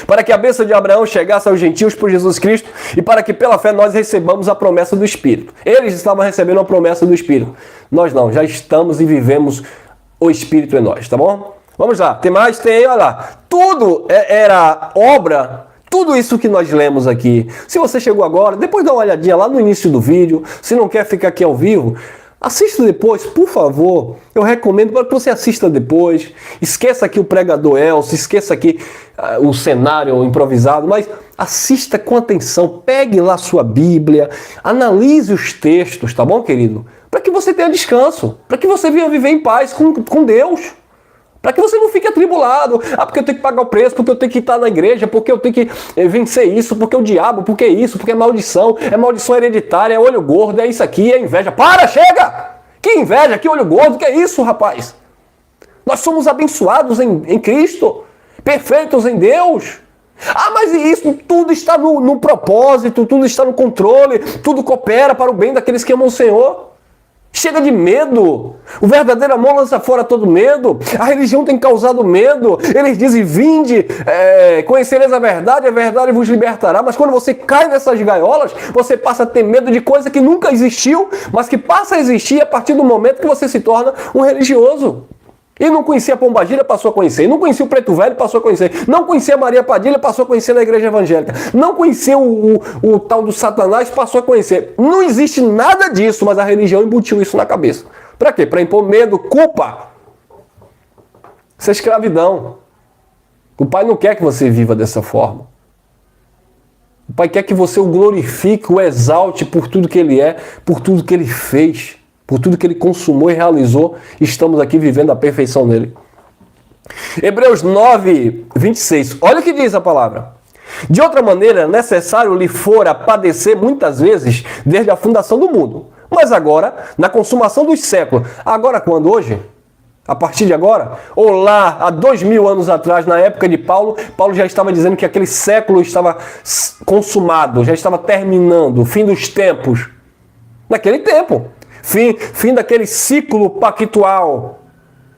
Para que a bênção de Abraão chegasse aos gentios por Jesus Cristo e para que pela fé nós recebamos a promessa do Espírito. Eles estavam recebendo a promessa do Espírito. Nós não, já estamos e vivemos o Espírito em nós, tá bom? Vamos lá, tem mais? Tem, olha lá. Tudo era obra, tudo isso que nós lemos aqui. Se você chegou agora, depois dá uma olhadinha lá no início do vídeo. Se não quer ficar aqui ao vivo, assista depois, por favor. Eu recomendo para que você assista depois. Esqueça aqui o pregador Elcio, esqueça aqui o cenário improvisado, mas assista com atenção. Pegue lá sua Bíblia, analise os textos, tá bom, querido? Para que você tenha descanso, para que você venha viver em paz com Deus. Para que você não fique atribulado. Ah, porque eu tenho que pagar o preço, porque eu tenho que estar na igreja, porque eu tenho que vencer isso, porque o diabo, porque isso, porque é maldição hereditária, é olho gordo, é isso aqui, é inveja. Para, chega! Que inveja, que olho gordo, que é isso, rapaz? Nós somos abençoados em Cristo, perfeitos em Deus. Ah, mas isso tudo está no propósito, tudo está no controle, tudo coopera para o bem daqueles que amam o Senhor. Chega de medo. O verdadeiro amor lança fora todo medo. A religião tem causado medo. Eles dizem, vinde, conhecereis a verdade vos libertará. Mas quando você cai nessas gaiolas, você passa a ter medo de coisa que nunca existiu, mas que passa a existir a partir do momento que você se torna um religioso. E não conhecia a Pombagira, passou a conhecer. E não conhecia o Preto Velho, passou a conhecer. Não conhecia a Maria Padilha, passou a conhecer na igreja evangélica. Não conhecia o tal do Satanás, passou a conhecer. Não existe nada disso, mas a religião embutiu isso na cabeça. Para quê? Para impor medo, culpa. Isso é escravidão. O Pai não quer que você viva dessa forma. O Pai quer que você o glorifique, o exalte por tudo que Ele é, por tudo que Ele fez. Por tudo que ele consumou e realizou, estamos aqui vivendo a perfeição nele. Hebreus 9, 26. Olha o que diz a palavra. De outra maneira, necessário lhe fora padecer muitas vezes desde a fundação do mundo. Mas agora, na consumação dos séculos. Agora quando? Hoje? A partir de agora? Ou lá, há 2000 anos atrás, na época de Paulo, Paulo já estava dizendo que aquele século estava consumado, já estava terminando, o fim dos tempos. Naquele tempo. Fim daquele ciclo pactual.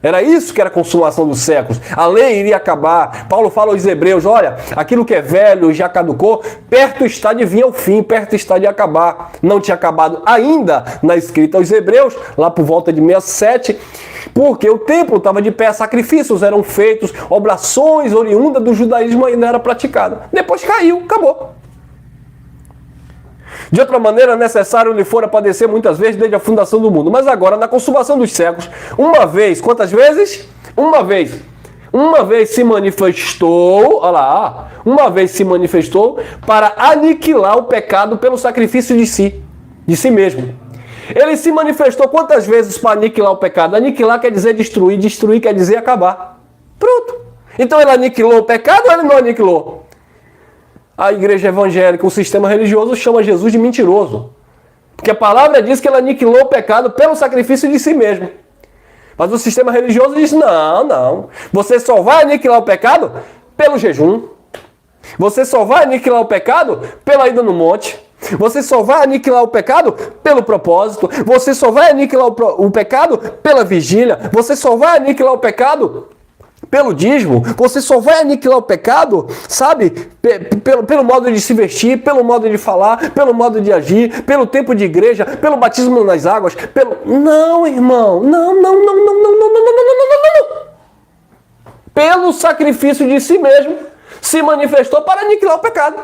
Era isso que era a consumação dos séculos. A lei iria acabar. Paulo fala aos hebreus, olha, aquilo que é velho e já caducou, perto está de vir ao fim, perto está de acabar. Não tinha acabado ainda na escrita aos hebreus, lá por volta de 67, porque o templo estava de pé, sacrifícios eram feitos, oblações oriundas do judaísmo ainda era praticada. Depois caiu, acabou. De outra maneira, necessário lhe fora padecer muitas vezes desde a fundação do mundo. Mas agora, na consumação dos séculos, uma vez, quantas vezes? Uma vez se manifestou, olha lá, uma vez se manifestou para aniquilar o pecado pelo sacrifício de si mesmo. Ele se manifestou quantas vezes para aniquilar o pecado? Aniquilar quer dizer destruir, destruir quer dizer acabar. Pronto. Então ele aniquilou o pecado ou ele não aniquilou? A igreja evangélica, o sistema religioso chama Jesus de mentiroso. Porque a palavra diz que ele aniquilou o pecado pelo sacrifício de si mesmo. Mas o sistema religioso diz, não. Você só vai aniquilar o pecado pelo jejum. Você só vai aniquilar o pecado pela ida no monte. Você só vai aniquilar o pecado pelo propósito. Você só vai aniquilar o pecado pela vigília. Você só vai aniquilar o pecado pelo dízimo. Você só vai aniquilar o pecado, sabe? Pelo modo de se vestir, pelo modo de falar, pelo modo de agir, pelo tempo de igreja, pelo batismo nas águas, Não, irmão. Não. Pelo sacrifício de si mesmo, se manifestou para aniquilar o pecado.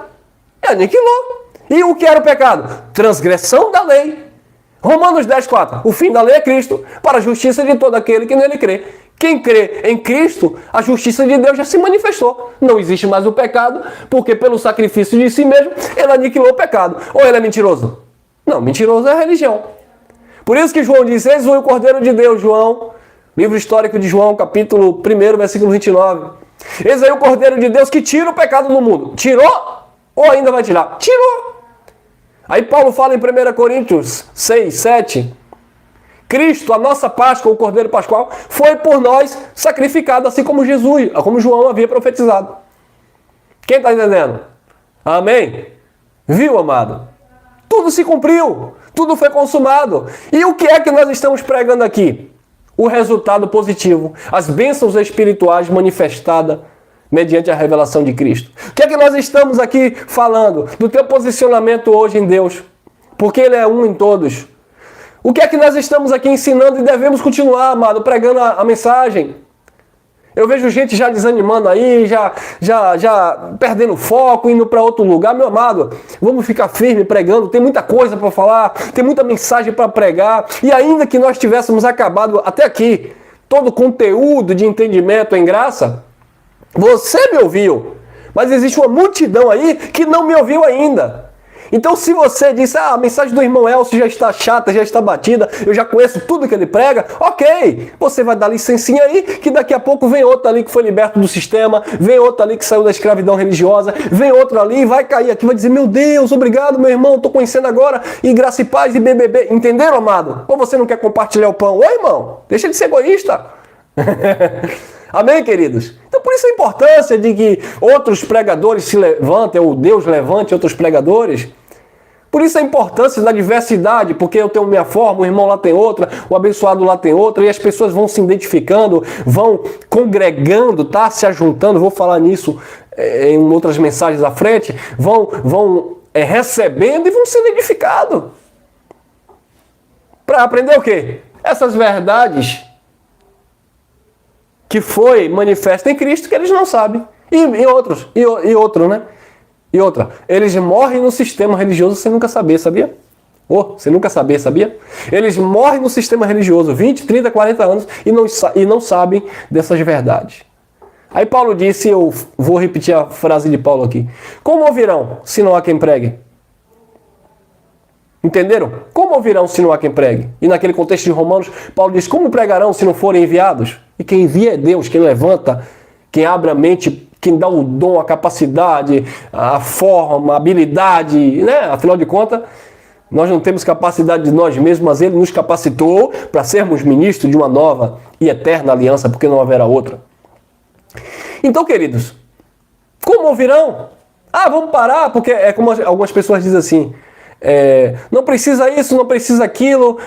E aniquilou. E o que era o pecado? Transgressão da lei. Romanos 10:4. O fim da lei é Cristo, para a justiça de todo aquele que nele crê. Quem crê em Cristo, a justiça de Deus já se manifestou. Não existe mais o pecado, porque pelo sacrifício de si mesmo, ele aniquilou o pecado. Ou ele é mentiroso? Não, mentiroso é a religião. Por isso que João diz, eis o Cordeiro de Deus, João, livro histórico de João, capítulo 1, versículo 29. Eis aí o Cordeiro de Deus que tira o pecado do mundo. Tirou ou ainda vai tirar? Tirou. Aí Paulo fala em 1 Coríntios 6, 7, Cristo, a nossa Páscoa, o Cordeiro Pascual, foi por nós sacrificado, assim como Jesus, como João havia profetizado. Quem está entendendo? Amém? Viu, amado? Tudo se cumpriu, tudo foi consumado. E o que é que nós estamos pregando aqui? O resultado positivo, as bênçãos espirituais manifestadas mediante a revelação de Cristo. O que é que nós estamos aqui falando? Do teu posicionamento hoje em Deus, porque Ele é um em todos. O que é que nós estamos aqui ensinando e devemos continuar, amado, pregando a mensagem? Eu vejo gente já desanimando aí, já perdendo foco, indo para outro lugar. Meu amado, vamos ficar firme pregando, tem muita coisa para falar, tem muita mensagem para pregar. E ainda que nós tivéssemos acabado até aqui todo o conteúdo de entendimento em graça, você me ouviu, mas existe uma multidão aí que não me ouviu ainda. Então se você disse, a mensagem do irmão Elcio já está chata, já está batida, eu já conheço tudo que ele prega, ok, você vai dar licencinha aí, que daqui a pouco vem outro ali que foi liberto do sistema, vem outro ali que saiu da escravidão religiosa, vem outro ali, vai cair aqui, vai dizer, meu Deus, obrigado meu irmão, estou conhecendo agora, e graça e paz e BBB, entenderam, amado? Ou você não quer compartilhar o pão? Ô irmão, deixa de ser egoísta. Amém, queridos? Então por isso a importância de que outros pregadores se levantem, ou Deus levante outros pregadores. Por isso a importância da diversidade, porque eu tenho minha forma, o irmão lá tem outra, o abençoado lá tem outra, e as pessoas vão se identificando, vão congregando, tá? Se ajuntando, vou falar nisso em outras mensagens à frente, vão recebendo e vão sendo edificados. Para aprender o quê? Essas verdades que foi manifesta em Cristo que eles não sabem. E outro, né? E outra, eles morrem no sistema religioso sem nunca saber, sabia? Sem nunca saber, sabia? Eles morrem no sistema religioso 20, 30, 40 anos e não sabem dessas verdades. Aí Paulo disse, eu vou repetir a frase de Paulo aqui. Como ouvirão se não há quem pregue? Entenderam? Como ouvirão se não há quem pregue? E naquele contexto de Romanos, Paulo diz, como pregarão se não forem enviados? E quem envia é Deus, quem levanta, quem abre a mente, quem dá o dom, a capacidade, a forma, a habilidade, né? Afinal de contas, nós não temos capacidade de nós mesmos, mas Ele nos capacitou para sermos ministros de uma nova e eterna aliança, porque não haverá outra. Então, queridos, como ouvirão? Vamos parar, porque é como algumas pessoas dizem assim, não precisa isso, não precisa aquilo,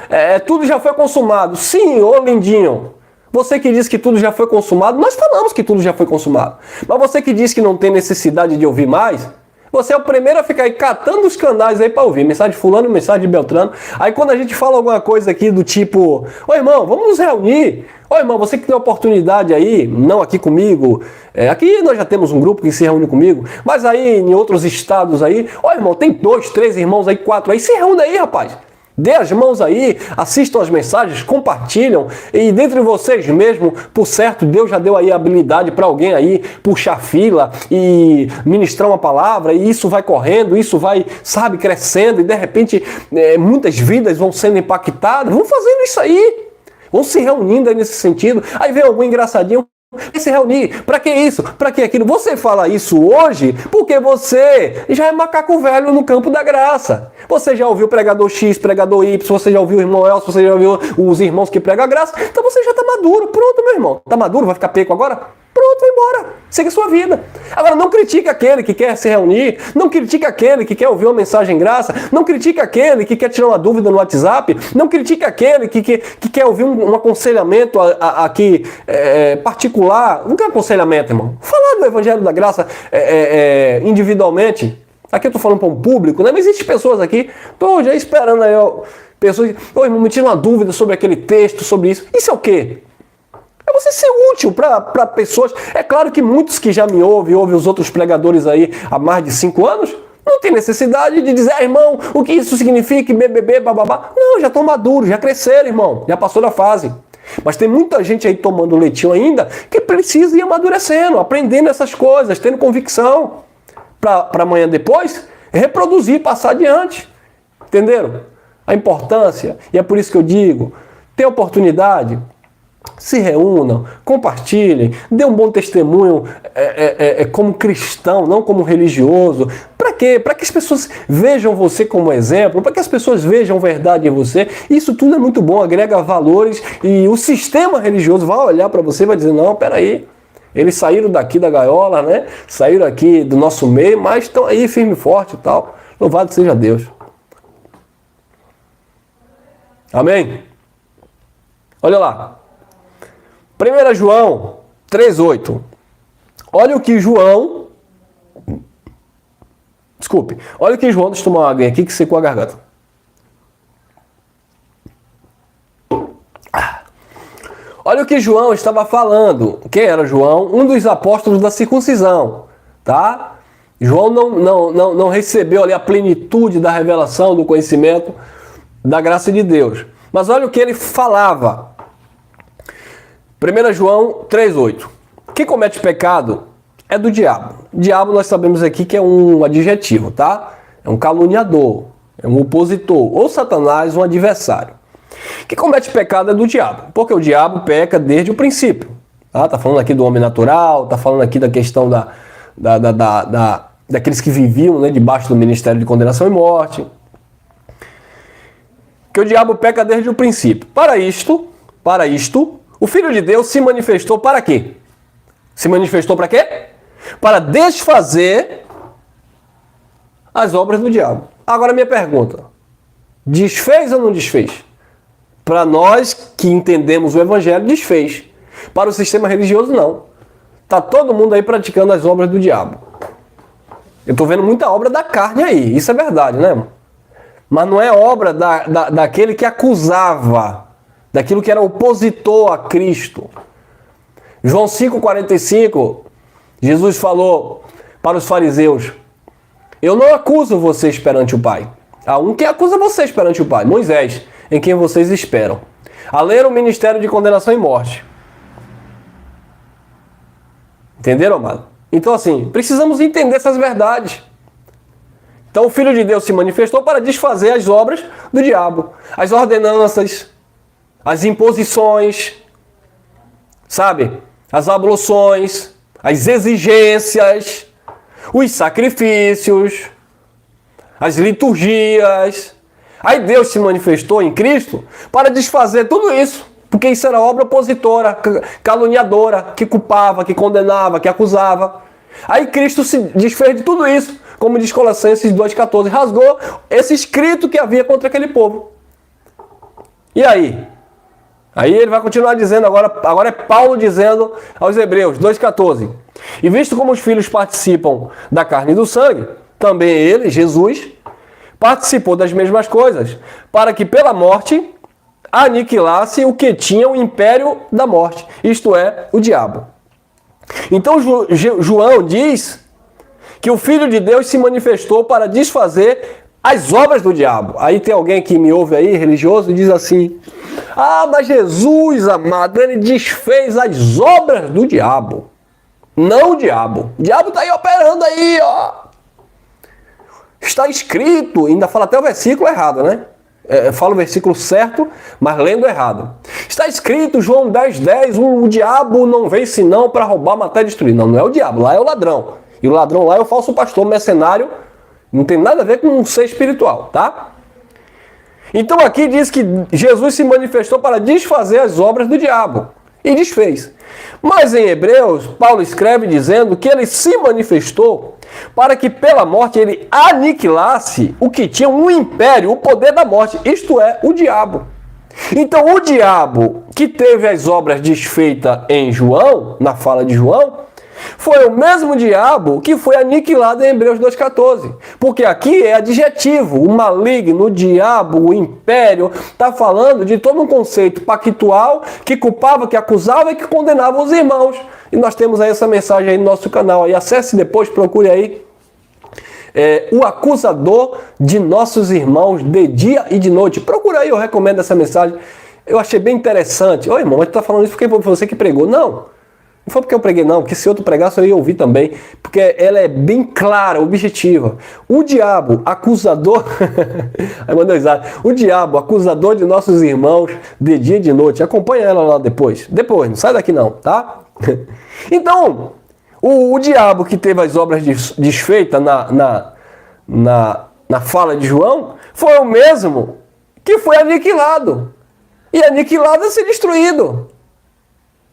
tudo já foi consumado. Sim, ô lindinho. Você que diz que tudo já foi consumado, nós falamos que tudo já foi consumado. Mas você que diz que não tem necessidade de ouvir mais, você é o primeiro a ficar aí catando os canais aí para ouvir. Mensagem de fulano, mensagem de Beltrano. Aí quando a gente fala alguma coisa aqui do tipo, ô irmão, vamos nos reunir. Ô irmão, você que tem oportunidade aí, não aqui comigo, aqui nós já temos um grupo que se reúne comigo, mas aí em outros estados aí, ô irmão, tem 2, 3 irmãos aí, 4 aí, se reúne aí, rapaz. Dê as mãos aí, assistam as mensagens, compartilham e dentre vocês mesmo, por certo, Deus já deu aí a habilidade para alguém aí puxar fila e ministrar uma palavra e isso vai correndo, isso vai, sabe, crescendo e de repente muitas vidas vão sendo impactadas. Vão fazendo isso aí, vão se reunindo aí nesse sentido. Aí vem algum engraçadinho, se reunir, para que isso? Para que aquilo? Você fala isso hoje porque você já é macaco velho no campo da graça. Você já ouviu pregador X, pregador Y, você já ouviu o irmão Elcio, você já ouviu os irmãos que pregam a graça, então você já está maduro. Pronto, meu irmão. Está maduro? Vai ficar peco agora? Pronto, vai embora. Segue a sua vida. Agora, não critique aquele que quer se reunir, não critique aquele que quer ouvir uma mensagem graça, não critique aquele que quer tirar uma dúvida no WhatsApp, não critique aquele que quer ouvir um aconselhamento aqui particular. Não quer aconselhamento, irmão. Falar do Evangelho da Graça individualmente. Aqui eu estou falando para um público, né? Mas existem pessoas aqui, estou já esperando aí, pessoas, ô irmão, me tira uma dúvida sobre aquele texto, sobre isso. Isso é o quê? É você ser útil para pessoas. É claro que muitos que já me ouvem os outros pregadores aí há mais de 5 anos, não tem necessidade de dizer, irmão, o que isso significa, BBB, bababá. Não, já estão maduros, já cresceram, irmão, já passou da fase. Mas tem muita gente aí tomando leitinho ainda que precisa ir amadurecendo, aprendendo essas coisas, tendo convicção para amanhã depois reproduzir, passar adiante. Entenderam? A importância, e é por isso que eu digo, tem oportunidade, se reúnam, compartilhem, dê um bom testemunho como cristão, não como religioso, para quê? Para que as pessoas vejam você como exemplo, para que as pessoas vejam verdade em você. Isso tudo é muito bom, agrega valores e o sistema religioso vai olhar para você e vai dizer, não, peraí, eles saíram daqui da gaiola, né? Saíram aqui do nosso meio, mas estão aí firme e forte e tal. Louvado seja Deus. Amém? Olha lá. 1 João 3,8. Olha o que João... Desculpe. Olha o que João... Deixa eu tomar uma água aqui que secou a garganta. Olha o que João estava falando. Quem era João? Um dos apóstolos da circuncisão. Tá? João não recebeu ali a plenitude da revelação, do conhecimento, da graça de Deus. Mas olha o que ele falava. 1 João 3,8. Quem comete pecado é do diabo. Diabo nós sabemos aqui que é um adjetivo, tá? É um caluniador, é um opositor, ou Satanás, um adversário. Quem comete pecado é do diabo, porque o diabo peca desde o princípio. Tá falando aqui do homem natural, tá falando aqui da questão daqueles que viviam, né, debaixo do ministério de condenação e morte. Que o diabo peca desde o princípio. Para isto, o Filho de Deus se manifestou para quê? Se manifestou para quê? Para desfazer as obras do diabo. Agora minha pergunta, desfez ou não desfez? Para nós que entendemos o Evangelho, desfez. Para o sistema religioso, não. Está todo mundo aí praticando as obras do diabo. Eu estou vendo muita obra da carne aí, isso é verdade, né, irmão? Mas não é obra daquele que acusava, daquilo que era opositor a Cristo. João 5,45, Jesus falou para os fariseus, eu não acuso vocês perante o Pai. Há um que acusa vocês perante o Pai, Moisés, em quem vocês esperam. A ler o ministério de condenação e morte. Entenderam, amado? Então assim, precisamos entender essas verdades. Então o Filho de Deus se manifestou para desfazer as obras do diabo. As ordenanças, as imposições, sabe? As abluções, as exigências, os sacrifícios, as liturgias. Aí Deus se manifestou em Cristo para desfazer tudo isso. Porque isso era obra opositora, caluniadora, que culpava, que condenava, que acusava. Aí Cristo se desfez de tudo isso, como diz Colossenses 2,14, rasgou esse escrito que havia contra aquele povo. E aí? Aí ele vai continuar dizendo, agora é Paulo dizendo aos Hebreus 2,14. E visto como os filhos participam da carne e do sangue, também ele, Jesus, participou das mesmas coisas, para que pela morte aniquilasse o que tinha o império da morte, isto é, o diabo. Então João diz que o Filho de Deus se manifestou para desfazer as obras do diabo. Aí tem alguém que me ouve aí, religioso, e diz assim, mas Jesus, amado, ele desfez as obras do diabo. Não o diabo. O diabo está aí operando aí, ó. Está escrito, ainda fala até o versículo errado, né? Fala o versículo certo, mas lendo errado. Está escrito, João 10,10, o diabo não vem senão para roubar, matar e destruir. Não é o diabo, lá é o ladrão. E o ladrão lá é o falso pastor, mercenário. Não tem nada a ver com um ser espiritual, tá? Então aqui diz que Jesus se manifestou para desfazer as obras do diabo. E desfez. Mas em Hebreus, Paulo escreve dizendo que ele se manifestou para que pela morte ele aniquilasse o que tinha um império, o poder da morte, isto é, o diabo. Então o diabo que teve as obras desfeitas em João, na fala de João, foi o mesmo diabo que foi aniquilado em Hebreus 2,14. Porque aqui é adjetivo, o maligno, o diabo, o império, está falando de todo um conceito pactual que culpava, que acusava e que condenava os irmãos. E nós temos aí essa mensagem aí no nosso canal. Aí acesse depois, procure aí. O acusador de nossos irmãos de dia e de noite. Procura aí, eu recomendo essa mensagem. Eu achei bem interessante. Ô irmão, mas tu está falando isso porque foi você que pregou. Não foi porque eu preguei, não. Porque se outro pregasse, eu ia ouvir também. Porque ela é bem clara, objetiva. O diabo, acusador... Aí mandou risada. O diabo, acusador de nossos irmãos de dia e de noite. Acompanha ela lá depois. Depois, não sai daqui não, tá? Então, o diabo que teve as obras desfeitas na fala de João, foi o mesmo que foi aniquilado. E aniquilado é ser destruído.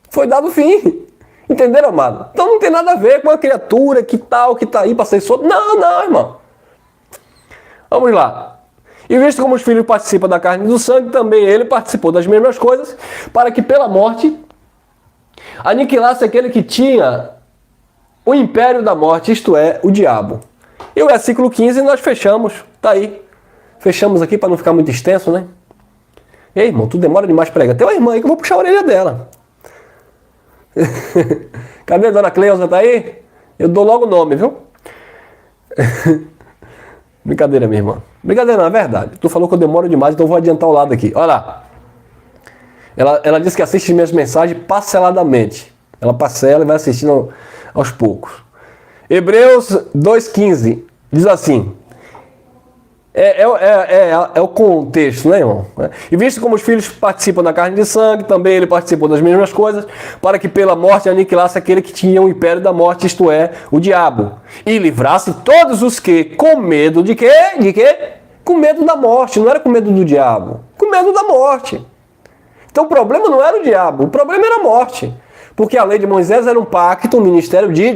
Foi dado fim. Entenderam, amado? Então não tem nada a ver com a criatura que tal, que está aí para ser solto. Não, irmão. Vamos lá. E visto como os filhos participam da carne e do sangue, também ele participou das mesmas coisas, para que pela morte aniquilasse aquele que tinha o império da morte, isto é, o diabo. E o versículo 15 nós fechamos, tá aí. Fechamos aqui para não ficar muito extenso, né? Ei, irmão, tu demora demais pregar. Tem uma irmã aí que eu vou puxar a orelha dela. Cadê a dona Cleusa? Tá aí? Eu dou logo o nome, viu? Brincadeira, minha irmã. Brincadeira, não, é verdade. Tu falou que eu demoro demais, então eu vou adiantar o lado aqui. Olha lá. Ela disse que assiste minhas mensagens parceladamente. Ela parcela e vai assistindo aos poucos. Hebreus 2,15 diz assim. É o contexto, né, irmão? E visto como os filhos participam da carne e de sangue, também ele participou das mesmas coisas, para que pela morte aniquilasse aquele que tinha o império da morte, isto é, o diabo, e livrasse todos os que, com medo de quê? De quê? Com medo da morte, não era com medo do diabo, com medo da morte. Então o problema não era o diabo, o problema era a morte. Porque a lei de Moisés era um pacto, um ministério diga,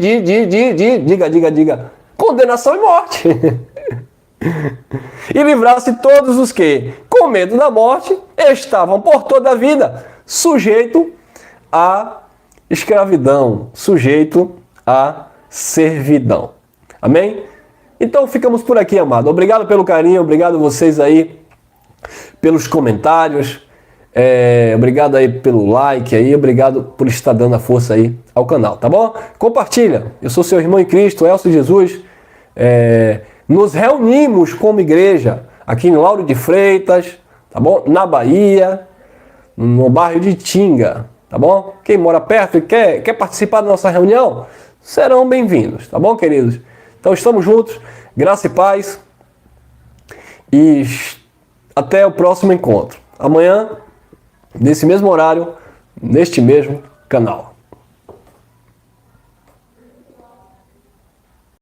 condenação e morte. E livrasse todos os que, com medo da morte, estavam por toda a vida sujeito à escravidão, sujeito à servidão. Amém? Então ficamos por aqui, amado. Obrigado pelo carinho, obrigado a vocês aí pelos comentários, obrigado aí pelo like aí, obrigado por estar dando a força aí ao canal, tá bom? Compartilha. Eu sou seu irmão em Cristo, Elcio Jesus. Nos reunimos como igreja aqui em Lauro de Freitas, tá bom? Na Bahia, no bairro de Tinga, tá bom? Quem mora perto e quer participar da nossa reunião, serão bem-vindos, tá bom, queridos? Então estamos juntos, graça e paz, e até o próximo encontro. Amanhã, nesse mesmo horário, neste mesmo canal.